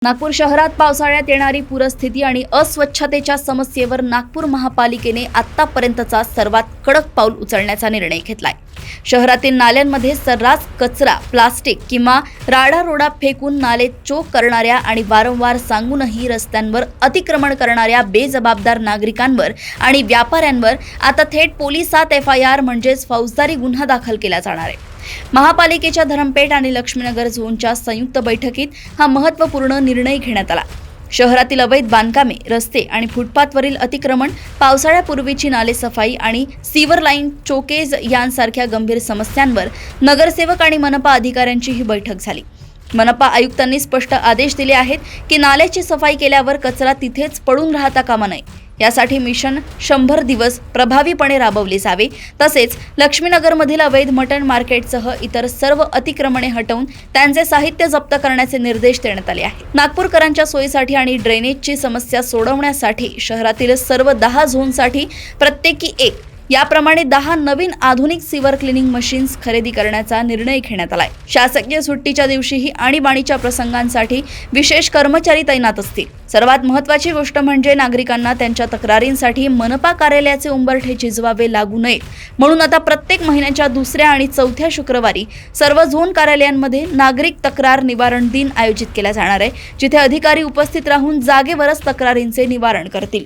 नागपूर शहरात पावसाळ्यात येणारी पूरस्थिती आणि अस्वच्छतेच्या समस्येवर नागपूर महापालिकेने आतापर्यंतचा सर्वात कडक पाऊल उचलण्याचा निर्णय घेतलाय। शहरातील नाल्यांमध्ये सर्रास कचरा, प्लास्टिक किंवा राडारोडा फेकून नाले चोक करणाऱ्या आणि वारंवार सांगूनही रस्त्यांवर अतिक्रमण करणाऱ्या बेजबाबदार नागरिकांवर आणि व्यापाऱ्यांवर आता थेट पोलिसात FIR म्हणजेच फौजदारी गुन्हा दाखल केला जाणार आहे। महापालिकेच्या धरमपेठ आणि लक्ष्मीनगर झोनच्या संयुक्त बैठकीत हा महत्त्वपूर्ण निर्णय घेण्यात आला। शहरातील अवैध बांधकामे, रस्ते आणि फुटपाथवरील अतिक्रमण, पावसाळ्यापूर्वीची नाले सफाई आणि सीवर लाईन चोकेज यांसारख्या गंभीर समस्यांवर नगरसेवक आणि मनपा अधिकाऱ्यांची ही बैठक झाली। मनपा आयुक्तांनी स्पष्ट आदेश दिले आहेत की नाल्याची सफाई केल्यावर कचरा तिथेच पडून राहता कामा नये। यासाठी मिशन 100 दिवस प्रभावीपणे राबवले जावे। तसेच लक्ष्मीनगरमधील अवैध मटण मार्केटसह इतर सर्व अतिक्रमणे हटवून त्यांचे साहित्य जप्त करण्याचे निर्देश देण्यात आले आहेत। नागपूरकरांच्या सोयीसाठी आणि ड्रेनेजची समस्या सोडवण्यासाठी शहरातील सर्व 10 झोनसाठी प्रत्येकी एक याप्रमाणे 10 नवीन आधुनिक सीवर क्लिनिंग मशीन्स खरेदी करण्याचा निर्णय घेण्यात आलाय। शासकीय सुट्टीच्या दिवशीही आणीबाणीच्या प्रसंगांसाठी विशेष कर्मचारी तैनात असतील। सर्वात महत्त्वाची गोष्ट म्हणजे नागरिकांना त्यांच्या तक्रारींसाठी मनपा कार्यालयाचे उंबरठे झिजवावे लागू नयेत, म्हणून आता प्रत्येक महिन्याच्या दुसऱ्या आणि चौथ्या शुक्रवारी सर्व झोन कार्यालयांमध्ये नागरिक तक्रार निवारण दिन आयोजित केला जाणार आहे, जिथे अधिकारी उपस्थित राहून जागेवरच तक्रारींचे निवारण करतील।